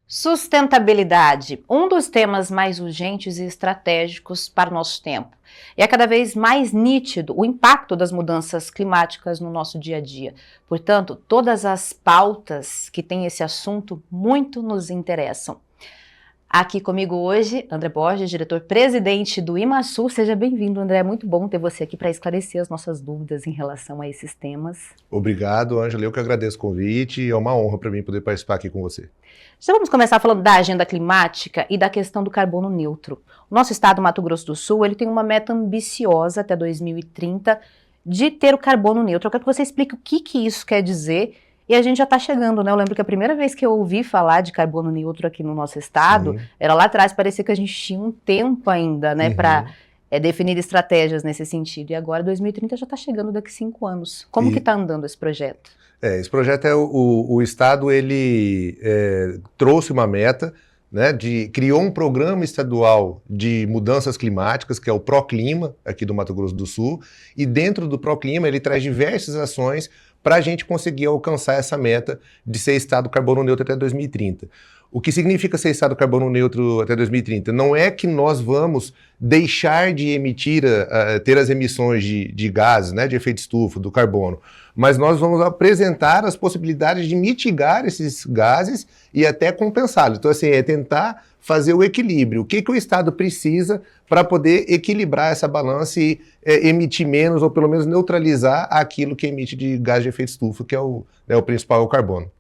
Sustentabilidade, um dos temas mais urgentes e estratégicos para o nosso tempo. E é cada vez mais nítido o impacto das mudanças climáticas no nosso dia a dia. Portanto, todas as pautas que têm esse assunto muito nos interessam. Aqui comigo hoje, André Borges, diretor-presidente do IMASU. Seja bem-vindo, André. É muito bom ter você aqui para esclarecer as nossas dúvidas em relação a esses temas. Obrigado, Ângela. Eu que agradeço o convite e é uma honra para mim poder participar aqui com você. Já vamos começar falando da agenda climática e da questão do carbono neutro. O nosso estado, Mato Grosso do Sul, ele tem uma meta ambiciosa até 2030 de ter o carbono neutro. Eu quero que você explique o que isso quer dizer. E a gente já está chegando, né? Eu lembro que a primeira vez que eu ouvi falar de carbono neutro aqui no nosso estado, era lá atrás, parecia que a gente tinha um tempo ainda, né, para definir estratégias nesse sentido. E agora 2030 já está chegando daqui 5 anos. Como que está andando esse projeto? Esse projeto o Estado, ele trouxe uma meta, né, criou um programa estadual de mudanças climáticas, que é o Proclima, aqui do Mato Grosso do Sul, e dentro do Proclima ele traz diversas ações para a gente conseguir alcançar essa meta de ser Estado carbono neutro até 2030. O que significa ser Estado carbono neutro até 2030? Não é que nós vamos deixar de emitir, ter as emissões de gases, né, de efeito estufa, do carbono, mas nós vamos apresentar as possibilidades de mitigar esses gases e até compensá-los. Então, assim, é tentar fazer o equilíbrio. O que o Estado precisa para poder equilibrar essa balança e emitir menos, ou pelo menos neutralizar aquilo que emite de gás de efeito estufa, que é o principal, é o carbono.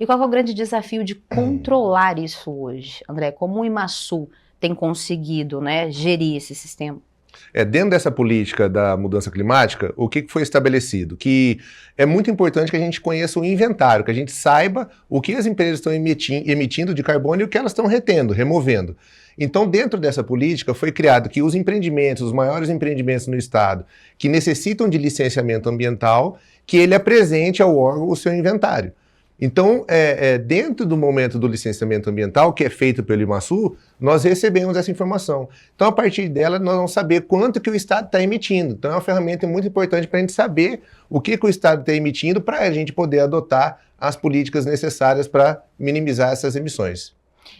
E qual é o grande desafio de controlar isso hoje, André? Como o IMASU tem conseguido, né, gerir esse sistema? Dentro dessa política da mudança climática, o que foi estabelecido? Que é muito importante que a gente conheça o inventário, que a gente saiba o que as empresas estão emitindo de carbono e o que elas estão retendo, removendo. Então, dentro dessa política, foi criado que os empreendimentos, os maiores empreendimentos no estado, que necessitam de licenciamento ambiental, que ele apresente ao órgão o seu inventário. Então, dentro do momento do licenciamento ambiental, que é feito pelo IMASU, nós recebemos essa informação. Então, a partir dela, nós vamos saber quanto que o Estado está emitindo. Então, é uma ferramenta muito importante para a gente saber o que o Estado está emitindo para a gente poder adotar as políticas necessárias para minimizar essas emissões.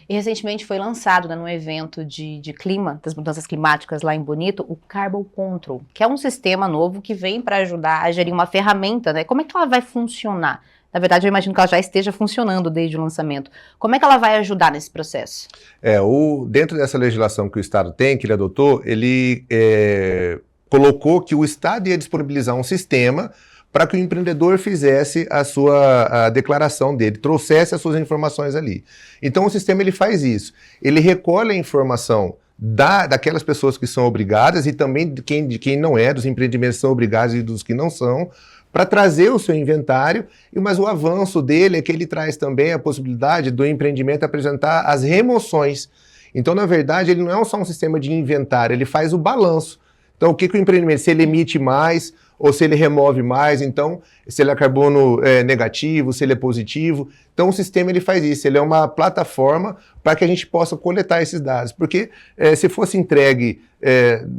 E recentemente foi lançado, né, num evento de clima, das mudanças climáticas lá em Bonito, o Carbon Control, que é um sistema novo que vem para ajudar a gerir uma ferramenta, né? Como é que ela vai funcionar? Na verdade, eu imagino que ela já esteja funcionando desde o lançamento. Como é que ela vai ajudar nesse processo? Dentro dessa legislação que o Estado tem, que ele adotou, ele colocou que o Estado ia disponibilizar um sistema para que o empreendedor fizesse a declaração dele, trouxesse as suas informações ali. Então, o sistema ele faz isso. Ele recolhe a informação daquelas pessoas que são obrigadas e também de quem não é, dos empreendimentos que são obrigados e dos que não são, para trazer o seu inventário, mas o avanço dele é que ele traz também a possibilidade do empreendimento apresentar as remoções. Então, na verdade, ele não é só um sistema de inventário, ele faz o balanço. Então, o que o empreendimento, se ele emite mais ou se ele remove mais, então, se ele é carbono negativo, se ele é positivo. Então, o sistema ele faz isso, ele é uma plataforma para que a gente possa coletar esses dados. Porque se fosse entregue,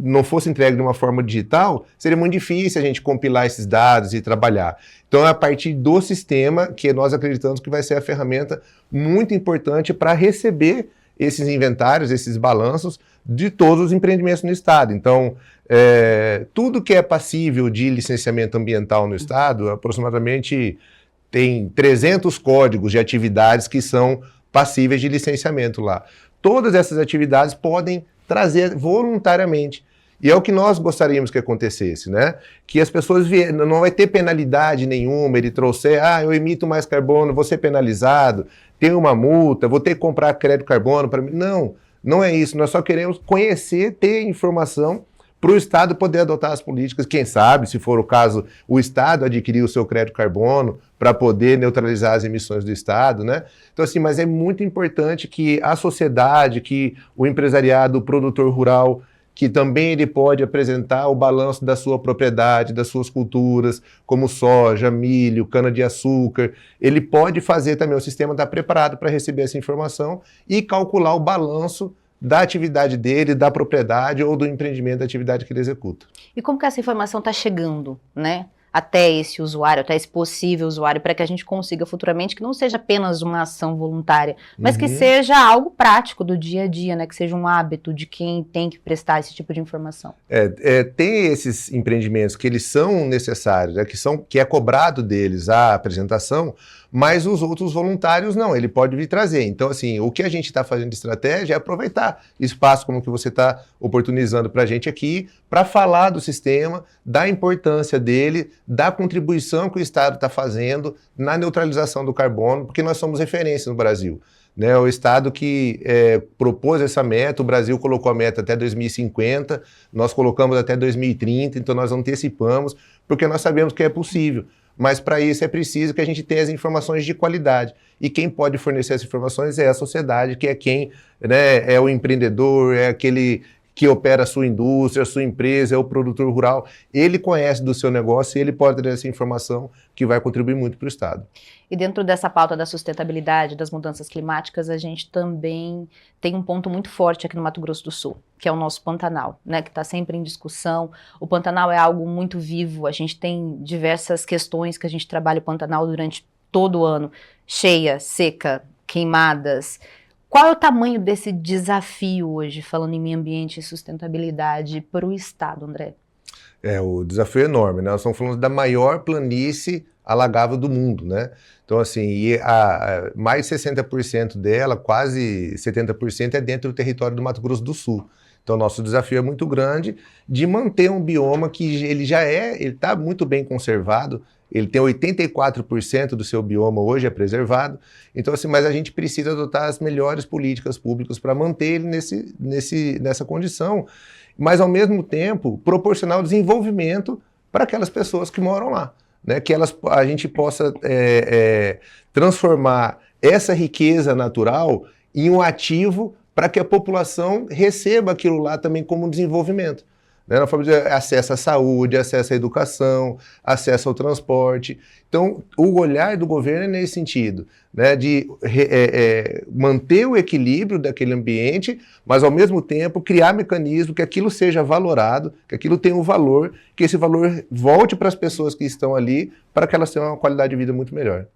não fosse entregue de uma forma digital, seria muito difícil a gente compilar esses dados e trabalhar. Então, é a partir do sistema que nós acreditamos que vai ser a ferramenta muito importante para receber esses inventários, esses balanços de todos os empreendimentos no estado. Então, tudo que é passível de licenciamento ambiental no estado, aproximadamente tem 300 códigos de atividades que são passíveis de licenciamento lá. Todas essas atividades podem trazer voluntariamente. E é o que nós gostaríamos que acontecesse, né? Que as pessoas não vai ter penalidade nenhuma, ele trouxer, eu emito mais carbono, vou ser penalizado, tem uma multa, vou ter que comprar crédito carbono para mim. Não é isso. Nós só queremos conhecer, ter informação para o Estado poder adotar as políticas. Quem sabe, se for o caso, o Estado adquirir o seu crédito carbono para poder neutralizar as emissões do Estado, né? Então, assim, mas é muito importante que a sociedade, que o empresariado, o produtor rural, que também ele pode apresentar o balanço da sua propriedade, das suas culturas, como soja, milho, cana-de-açúcar. Ele pode fazer também, o sistema está preparado para receber essa informação e calcular o balanço da atividade dele, da propriedade ou do empreendimento da atividade que ele executa. E como que essa informação está chegando, né, até esse usuário, até esse possível usuário, para que a gente consiga futuramente que não seja apenas uma ação voluntária, mas que seja algo prático do dia a dia, né? Que seja um hábito de quem tem que prestar esse tipo de informação. Tem esses empreendimentos que eles são necessários, né, que é cobrado deles a apresentação, mas os outros voluntários não, ele pode vir trazer. Então, assim, o que a gente está fazendo de estratégia é aproveitar espaço como que você está oportunizando para a gente aqui, para falar do sistema, da importância dele, da contribuição que o Estado está fazendo na neutralização do carbono, porque nós somos referência no Brasil. Né, o Estado que propôs essa meta, o Brasil colocou a meta até 2050, nós colocamos até 2030, então nós antecipamos, porque nós sabemos que é possível. Mas para isso é preciso que a gente tenha as informações de qualidade. E quem pode fornecer essas informações é a sociedade, que é quem, né, é o empreendedor, é aquele que opera a sua indústria, a sua empresa, é o produtor rural. Ele conhece do seu negócio e ele pode ter essa informação que vai contribuir muito para o Estado. E dentro dessa pauta da sustentabilidade, das mudanças climáticas, a gente também tem um ponto muito forte aqui no Mato Grosso do Sul, que é o nosso Pantanal, né, que está sempre em discussão. O Pantanal é algo muito vivo, a gente tem diversas questões que a gente trabalha o Pantanal durante todo o ano, cheia, seca, queimadas. Qual é o tamanho desse desafio hoje, falando em meio ambiente e sustentabilidade, para o Estado, André? O desafio é enorme, né? Nós estamos falando da maior planície alagável do mundo, né? Então, assim, mais de 60% dela, quase 70%, é dentro do território do Mato Grosso do Sul. Então, nosso desafio é muito grande de manter um bioma que ele está muito bem conservado, ele tem 84% do seu bioma hoje é preservado, então assim, mas a gente precisa adotar as melhores políticas públicas para manter ele nessa condição, mas ao mesmo tempo proporcionar o desenvolvimento para aquelas pessoas que moram lá, né? Que a gente possa transformar essa riqueza natural em um ativo para que a população receba aquilo lá também como desenvolvimento. Né, na forma de acesso à saúde, acesso à educação, acesso ao transporte. Então, o olhar do governo é nesse sentido, né, de manter o equilíbrio daquele ambiente, mas ao mesmo tempo criar mecanismos que aquilo seja valorado, que aquilo tenha um valor, que esse valor volte para as pessoas que estão ali, para que elas tenham uma qualidade de vida muito melhor.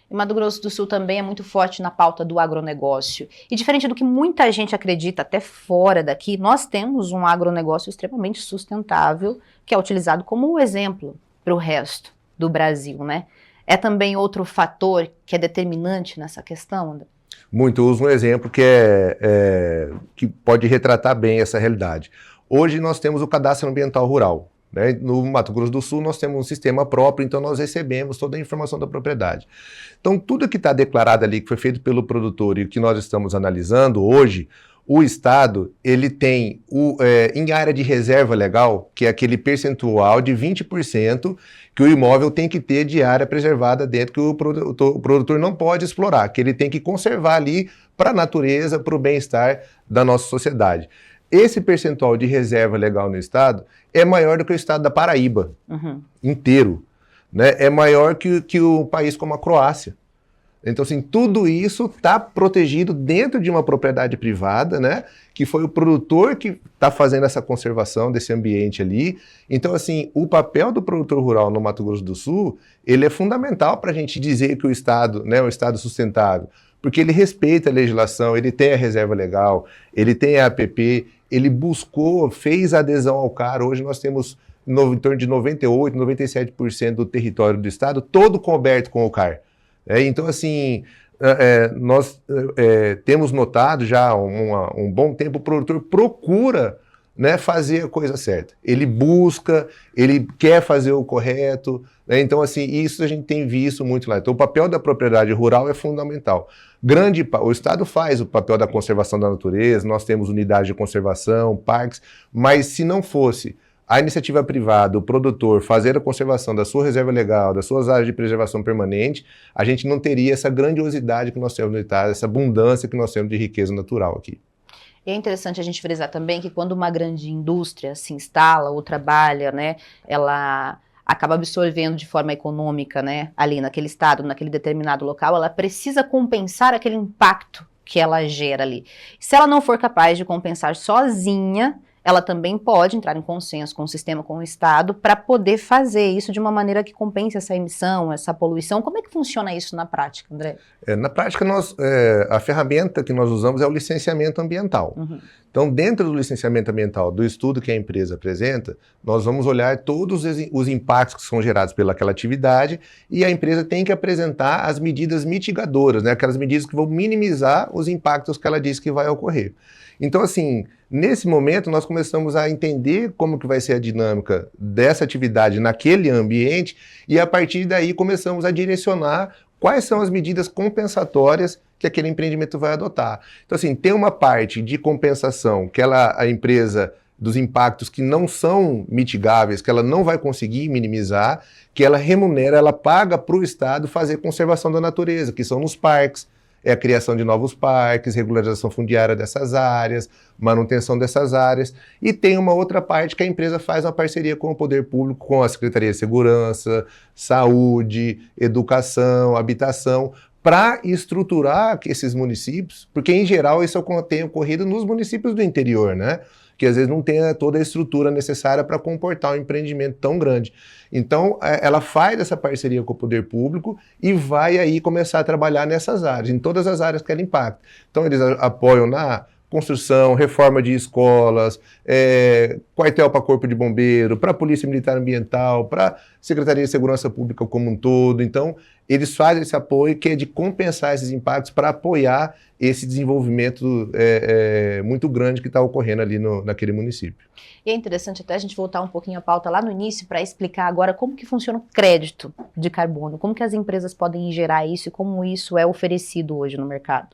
E Mato Grosso do Sul também é muito forte na pauta do agronegócio. E diferente do que muita gente acredita, até fora daqui, nós temos um agronegócio extremamente sustentável, que é utilizado como exemplo para o resto do Brasil, né? É também outro fator que é determinante nessa questão, André? Muito, eu uso um exemplo que pode retratar bem essa realidade. Hoje nós temos o Cadastro Ambiental Rural. Né? No Mato Grosso do Sul nós temos um sistema próprio, então nós recebemos toda a informação da propriedade. Então tudo que está declarado ali, que foi feito pelo produtor e o que nós estamos analisando hoje, o Estado ele tem em área de reserva legal, que é aquele percentual de 20% que o imóvel tem que ter de área preservada dentro, que o produtor não pode explorar, que ele tem que conservar ali para a natureza, para o bem-estar da nossa sociedade. Esse percentual de reserva legal no Estado é maior do que o Estado da Paraíba inteiro. Né? É maior que o país como a Croácia. Então, assim, tudo isso está protegido dentro de uma propriedade privada, né? Que foi o produtor que está fazendo essa conservação desse ambiente ali. Então, assim, o papel do produtor rural no Mato Grosso do Sul, ele é fundamental para a gente dizer que o Estado, né, é um Estado sustentável, porque ele respeita a legislação, ele tem a reserva legal, ele tem a APP, ele buscou, fez adesão ao CAR. Hoje nós temos em torno de 98%, 97% do território do Estado todo coberto com o CAR. Então, assim, nós temos notado já há um bom tempo, o produtor procura, né, fazer a coisa certa. Ele busca, ele quer fazer o correto, né? Então, assim, isso a gente tem visto muito lá. Então, o papel da propriedade rural é fundamental. O Estado faz o papel da conservação da natureza, nós temos unidades de conservação, parques, mas se não fosse a iniciativa privada, o produtor, fazer a conservação da sua reserva legal, das suas áreas de preservação permanente, a gente não teria essa grandiosidade que nós temos no Estado, essa abundância que nós temos de riqueza natural aqui. E é interessante a gente frisar também que quando uma grande indústria se instala ou trabalha, né, ela acaba absorvendo de forma econômica, né, ali naquele estado, naquele determinado local, ela precisa compensar aquele impacto que ela gera ali. Se ela não for capaz de compensar sozinha, ela também pode entrar em consenso com o sistema, com o Estado, para poder fazer isso de uma maneira que compense essa emissão, essa poluição. Como é que funciona isso na prática, André? Na prática, a ferramenta que nós usamos é o licenciamento ambiental. Uhum. Então, dentro do licenciamento ambiental, do estudo que a empresa apresenta, nós vamos olhar todos os impactos que são gerados pelaquela atividade e a empresa tem que apresentar as medidas mitigadoras, né? Aquelas medidas que vão minimizar os impactos que ela diz que vai ocorrer. Então, assim, nesse momento nós começamos a entender como que vai ser a dinâmica dessa atividade naquele ambiente e a partir daí começamos a direcionar quais são as medidas compensatórias que aquele empreendimento vai adotar. Então, assim, tem uma parte de compensação que a empresa, dos impactos que não são mitigáveis, que ela não vai conseguir minimizar, que ela remunera, ela paga para o Estado fazer conservação da natureza, que são nos parques, é a criação de novos parques, regularização fundiária dessas áreas, manutenção dessas áreas. E tem uma outra parte que a empresa faz uma parceria com o poder público, com a Secretaria de Segurança, Saúde, Educação, Habitação, para estruturar esses municípios, porque em geral isso tem ocorrido nos municípios do interior, né? Que às vezes não tem toda a estrutura necessária para comportar um empreendimento tão grande. Então, ela faz essa parceria com o poder público e vai aí começar a trabalhar nessas áreas, em todas as áreas que ela impacta. Então, eles apoiam na construção, reforma de escolas, quartel para corpo de bombeiro, para a Polícia Militar Ambiental, para a Secretaria de Segurança Pública como um todo. Então, eles fazem esse apoio que é de compensar esses impactos para apoiar esse desenvolvimento muito grande que está ocorrendo ali naquele município. E é interessante até a gente voltar um pouquinho a pauta lá no início para explicar agora como que funciona o crédito de carbono, como que as empresas podem gerar isso e como isso é oferecido hoje no mercado.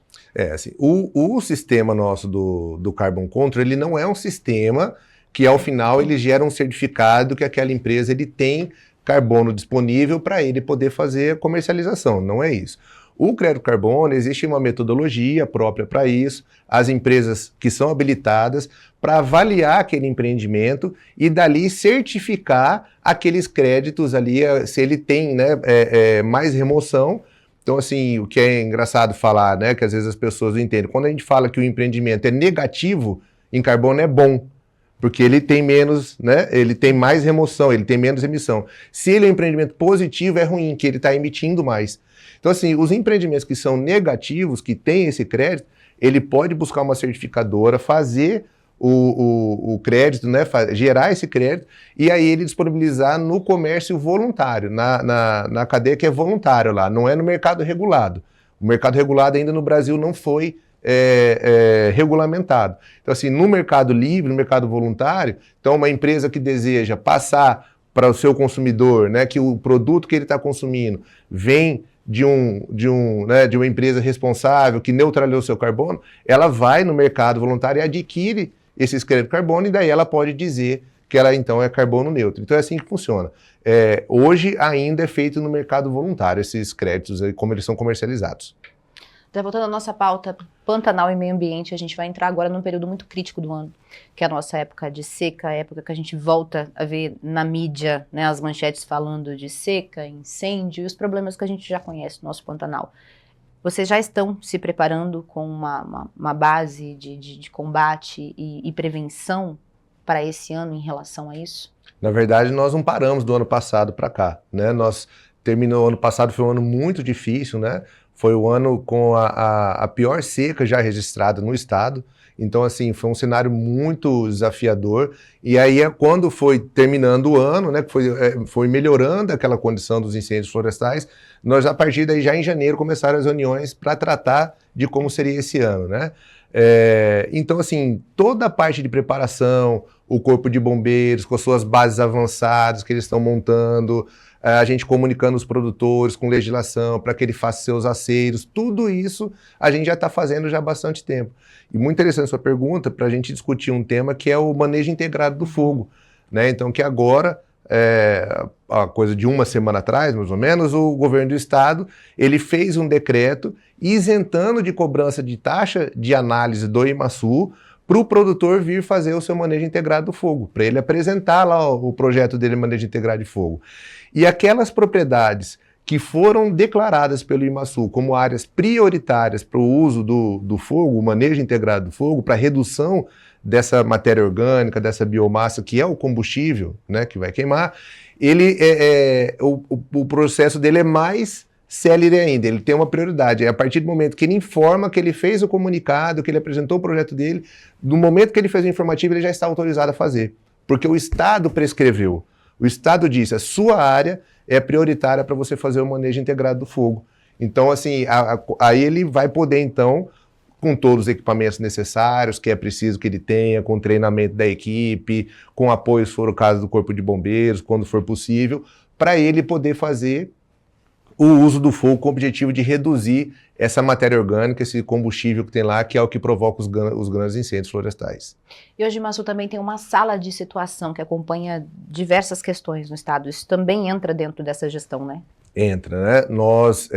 Assim, o sistema nosso do Carbon Control, ele não é um sistema que ao final ele gera um certificado que aquela empresa ele tem carbono disponível para ele poder fazer a comercialização, não é isso. O crédito carbono, existe uma metodologia própria para isso, as empresas que são habilitadas para avaliar aquele empreendimento e dali certificar aqueles créditos ali, se ele tem, né, mais remoção. Então, assim, o que é engraçado falar, né, que às vezes as pessoas não entendem, quando a gente fala que o empreendimento é negativo em carbono é bom, porque ele tem menos, né, ele tem mais remoção, ele tem menos emissão. Se ele é um empreendimento positivo, é ruim, que ele está emitindo mais. Então, assim, os empreendimentos que são negativos, que têm esse crédito, ele pode buscar uma certificadora, fazer o crédito, né, gerar esse crédito, e aí ele disponibilizar no comércio voluntário, na cadeia que é voluntário lá, não é no mercado regulado. O mercado regulado ainda no Brasil não foi regulamentado. Então, assim, no mercado livre, no mercado voluntário, então uma empresa que deseja passar para o seu consumidor, né, que o produto que ele está consumindo vem de uma empresa responsável que neutralizou o seu carbono, ela vai no mercado voluntário e adquire esses créditos de carbono e daí ela pode dizer que ela então é carbono neutro. Então é assim que funciona. Hoje ainda é feito no mercado voluntário esses créditos, como eles são comercializados. Então, voltando à nossa pauta, Pantanal e meio ambiente, a gente vai entrar agora num período muito crítico do ano, que é a nossa época de seca, a época que a gente volta a ver na mídia, né, as manchetes falando de seca, incêndio e os problemas que a gente já conhece no nosso Pantanal. Vocês já estão se preparando com uma base de combate e prevenção para esse ano em relação a isso? Na verdade, nós não paramos do ano passado para cá, né? O ano passado foi um ano muito difícil, né? Foi o ano com a pior seca já registrada no estado. Então, assim, foi um cenário muito desafiador. E aí, quando foi terminando o ano, né, foi melhorando aquela condição dos incêndios florestais, nós, a partir daí, já em janeiro, começaram as reuniões para tratar de como seria esse ano, né? Então, assim, toda a parte de preparação, o corpo de bombeiros, com as suas bases avançadas que eles estão montando, a gente comunicando os produtores com legislação para que ele faça seus aceiros, tudo isso a gente já está fazendo já há bastante tempo. E muito interessante a sua pergunta para a gente discutir um tema que é o manejo integrado do fogo, né? Então, que agora, a coisa de uma semana atrás, mais ou menos, o governo do estado, ele fez um decreto isentando de cobrança de taxa de análise do IMASU para o produtor vir fazer o seu manejo integrado do fogo, para ele apresentar lá o projeto dele de manejo integrado de fogo. E aquelas propriedades que foram declaradas pelo IMASU como áreas prioritárias para o uso do fogo, o manejo integrado do fogo, para redução dessa matéria orgânica, dessa biomassa, que é o combustível, né, que vai queimar, o processo dele é mais célere ainda, ele tem uma prioridade. É a partir do momento que ele informa, que ele fez o comunicado, que ele apresentou o projeto dele, do momento que ele fez o informativo, ele já está autorizado a fazer. Porque o Estado prescreveu. O Estado disse, a sua área é prioritária para você fazer o manejo integrado do fogo. Então, assim, aí ele vai poder, então, com todos os equipamentos necessários, que é preciso que ele tenha, com treinamento da equipe, com apoio, se for o caso do Corpo de Bombeiros, quando for possível, para ele poder fazer o uso do fogo com o objetivo de reduzir essa matéria orgânica, esse combustível que tem lá, que é o que provoca os grandes incêndios florestais. E hoje, IMASU também tem uma sala de situação que acompanha diversas questões no estado. Isso também entra dentro dessa gestão, né? Entra, né? Nós,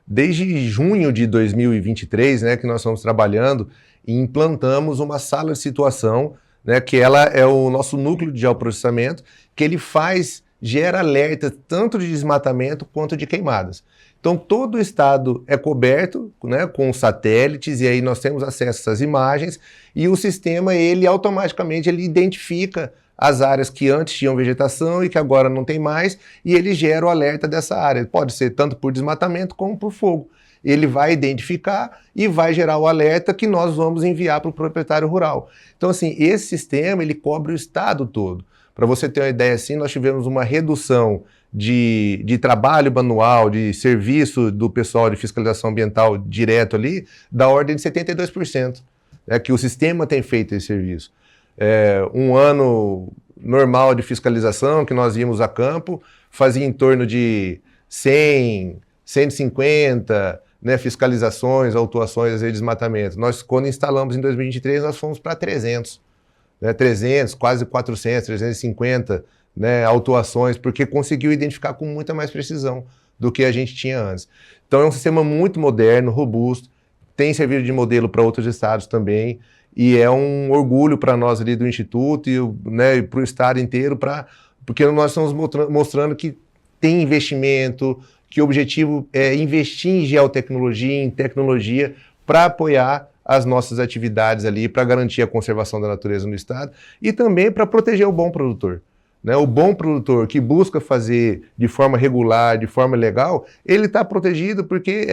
desde junho de 2023, né, que nós estamos trabalhando e implantamos uma sala de situação, né, que ela é o nosso núcleo de geoprocessamento, que ele gera alerta tanto de desmatamento quanto de queimadas. Então todo o estado é coberto, né, com satélites, e aí nós temos acesso a essas imagens, e o sistema, ele automaticamente identifica as áreas que antes tinham vegetação e que agora não tem mais, e ele gera o alerta dessa área. Pode ser tanto por desmatamento como por fogo. Ele vai identificar e vai gerar o alerta que nós vamos enviar para o proprietário rural. Então, assim, esse sistema, ele cobre o estado todo. Para você ter uma ideia, assim, nós tivemos uma redução de trabalho manual, de serviço do pessoal de fiscalização ambiental direto ali, da ordem de 72%, que o sistema tem feito esse serviço. Um ano normal de fiscalização, que nós íamos a campo, fazia em torno de 100, 150, né, fiscalizações, autuações de desmatamento. Nós, quando instalamos em 2023, nós fomos para 300. 300, quase 400, 350, né, autuações, porque conseguiu identificar com muita mais precisão do que a gente tinha antes. Então é um sistema muito moderno, robusto, tem servido de modelo para outros estados também, e é um orgulho para nós ali do Instituto e, né, para o estado inteiro, porque nós estamos mostrando que tem investimento, que o objetivo é investir em geotecnologia, em tecnologia, para apoiar as nossas atividades ali, para garantir a conservação da natureza no estado e também para proteger o bom produtor. Né? O bom produtor que busca fazer de forma regular, de forma legal, ele está protegido porque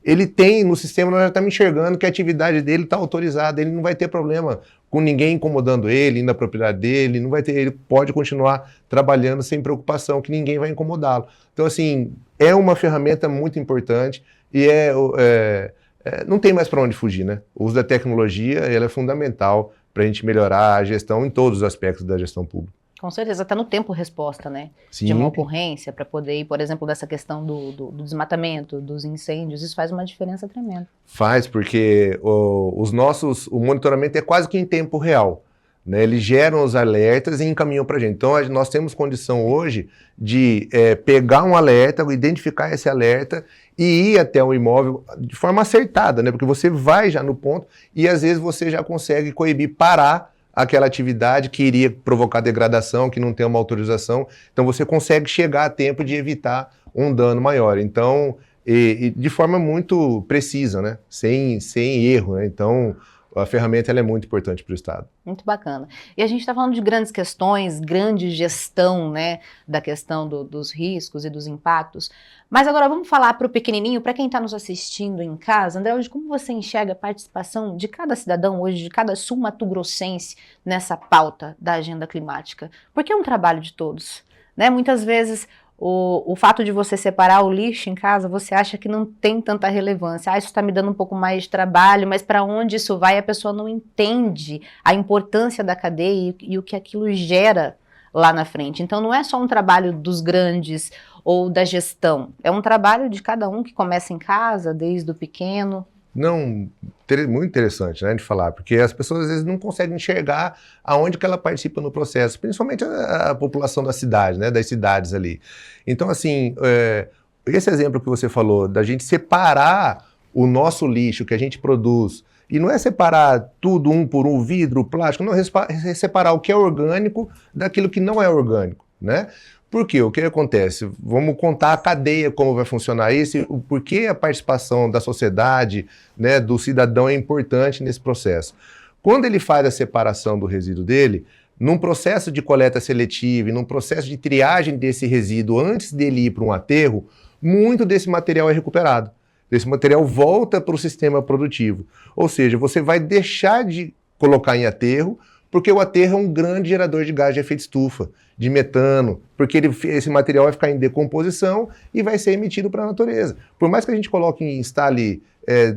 ele tem no sistema, nós já estamos enxergando que a atividade dele está autorizada, ele não vai ter problema com ninguém incomodando ele, indo na propriedade dele, ele pode continuar trabalhando sem preocupação, que ninguém vai incomodá-lo. Então, assim, é uma ferramenta muito importante e não tem mais para onde fugir, né? O uso da tecnologia, ela é fundamental para a gente melhorar a gestão em todos os aspectos da gestão pública. Com certeza, até no tempo-resposta, né? Sim. De uma ocorrência, para poder ir, por exemplo, dessa questão do desmatamento, dos incêndios, isso faz uma diferença tremenda. Faz, porque o monitoramento é quase que em tempo real. Né? Eles geram os alertas e encaminham para a gente. Então, nós temos condição hoje de pegar um alerta, identificar esse alerta e ir até o imóvel de forma acertada, né? Porque você vai já no ponto e, às vezes, você já consegue coibir, parar aquela atividade que iria provocar degradação, que não tem uma autorização. Então, você consegue chegar a tempo de evitar um dano maior. Então, e de forma muito precisa, né? Sem erro, né? Então, a ferramenta ela é muito importante para o Estado. Muito bacana. E a gente está falando de grandes questões, grande gestão, né, da questão dos riscos e dos impactos. Mas agora vamos falar para o pequenininho, para quem está nos assistindo em casa. André, hoje como você enxerga a participação de cada cidadão hoje, de cada sul-mato-grossense nessa pauta da agenda climática? Porque é um trabalho de todos, né? Muitas vezes o fato de você separar o lixo em casa, você acha que não tem tanta relevância. Isso está me dando um pouco mais de trabalho, mas para onde isso vai, a pessoa não entende a importância da cadeia e o que aquilo gera lá na frente. Então não é só um trabalho dos grandes ou da gestão, é um trabalho de cada um que começa em casa, desde o pequeno. Não, muito interessante, né, de falar, porque as pessoas às vezes não conseguem enxergar aonde que ela participa no processo, principalmente a população da cidade, né, das cidades ali. Então, assim, esse exemplo que você falou, da gente separar o nosso lixo que a gente produz, e não é separar tudo um por um, vidro, plástico, não, é separar o que é orgânico daquilo que não é orgânico, né? Por quê? O que acontece? Vamos contar a cadeia, como vai funcionar isso, o porquê a participação da sociedade, né, do cidadão é importante nesse processo. Quando ele faz a separação do resíduo dele, num processo de coleta seletiva e num processo de triagem desse resíduo antes dele ir para um aterro, muito desse material é recuperado. Esse material volta para o sistema produtivo. Ou seja, você vai deixar de colocar em aterro, porque o aterro é um grande gerador de gás de efeito estufa, de metano, porque esse material vai ficar em decomposição e vai ser emitido para a natureza. Por mais que a gente coloque e instale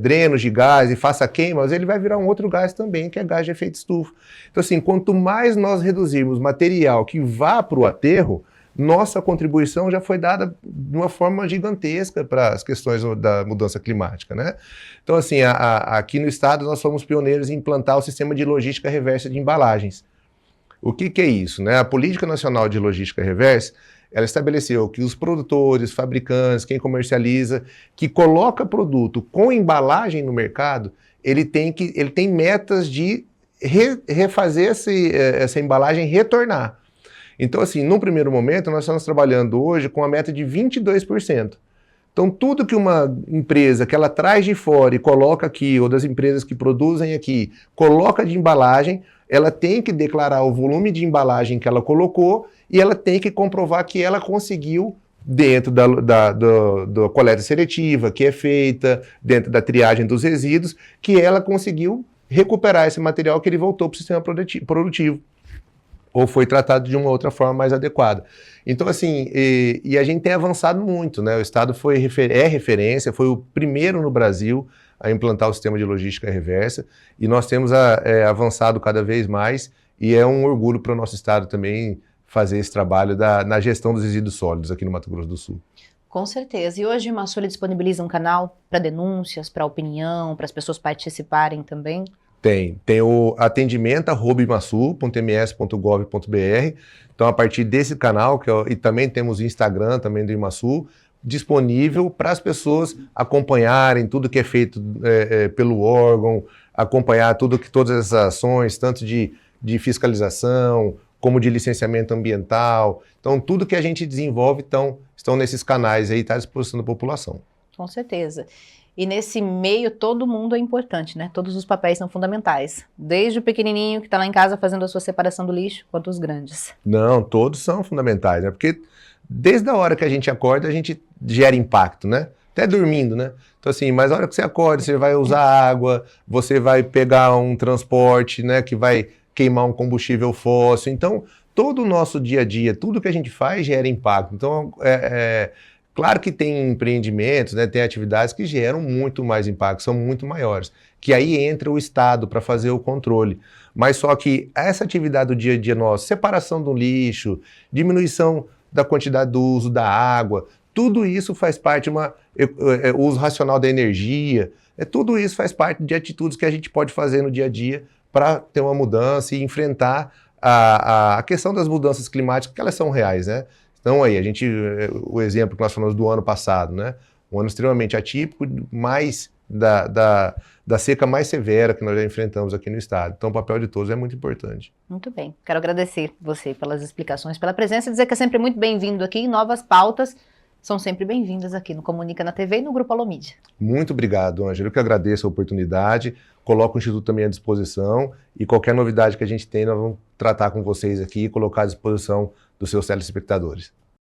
drenos de gás e faça queimas, ele vai virar um outro gás também, que é gás de efeito estufa. Então, assim, quanto mais nós reduzirmos material que vá para o aterro, nossa contribuição já foi dada de uma forma gigantesca para as questões da mudança climática, né? Então, assim, aqui no estado nós fomos pioneiros em implantar o sistema de logística reversa de embalagens. O que é isso, né? A Política Nacional de Logística Reversa, ela estabeleceu que os produtores, fabricantes, quem comercializa, que coloca produto com embalagem no mercado, ele tem metas de refazer essa embalagem retornar. Então, assim, num primeiro momento, nós estamos trabalhando hoje com a meta de 22%. Então, tudo que uma empresa que ela traz de fora e coloca aqui, ou das empresas que produzem aqui, coloca de embalagem, ela tem que declarar o volume de embalagem que ela colocou e ela tem que comprovar que ela conseguiu, dentro da coleta seletiva que é feita, dentro da triagem dos resíduos, que ela conseguiu recuperar esse material que ele voltou para o sistema produtivo. Ou foi tratado de uma outra forma mais adequada. Então, assim, e a gente tem avançado muito, né? O Estado é referência, foi o primeiro no Brasil a implantar o sistema de logística reversa, e nós temos avançado cada vez mais, e é um orgulho para o nosso Estado também fazer esse trabalho na gestão dos resíduos sólidos aqui no Mato Grosso do Sul. Com certeza. E hoje o Imasul disponibiliza um canal para denúncias, para opinião, para as pessoas participarem também? Tem o atendimento@imasul.ms.gov.br. Então, a partir desse canal, e também temos o Instagram também do Imasul, disponível para as pessoas acompanharem tudo que é feito pelo órgão, acompanhar todas essas ações, tanto de fiscalização, como de licenciamento ambiental. Então, tudo que a gente desenvolve estão nesses canais aí, está à disposição da população. Com certeza. E nesse meio todo mundo é importante, né? Todos os papéis são fundamentais. Desde o pequenininho que está lá em casa fazendo a sua separação do lixo, quanto os grandes. Não, todos são fundamentais, né? Porque desde a hora que a gente acorda, a gente gera impacto, né? Até dormindo, né? Então, assim, mas a hora que você acorda, você vai usar água, você vai pegar um transporte, né? Que vai queimar um combustível fóssil. Então, todo o nosso dia a dia, tudo que a gente faz gera impacto. Então, claro que tem empreendimentos, né, tem atividades que geram muito mais impacto, são muito maiores, que aí entra o Estado para fazer o controle. Mas só que essa atividade do dia a dia nosso, separação do lixo, diminuição da quantidade do uso da água, tudo isso faz parte o uso racional da energia, tudo isso faz parte de atitudes que a gente pode fazer no dia a dia para ter uma mudança e enfrentar a questão das mudanças climáticas, que elas são reais, né? Então aí, o exemplo que nós falamos do ano passado, né? Um ano extremamente atípico, mais da seca mais severa que nós já enfrentamos aqui no estado. Então o papel de todos é muito importante. Muito bem. Quero agradecer você pelas explicações, pela presença e dizer que é sempre muito bem-vindo aqui. Novas pautas são sempre bem-vindas aqui no Comunica na TV e no Grupo Alomídia. Muito obrigado, Ângelo. Eu que agradeço a oportunidade. Coloco o Instituto também à disposição e qualquer novidade que a gente tem, nós vamos tratar com vocês aqui e colocar à disposição dos seus telespectadores.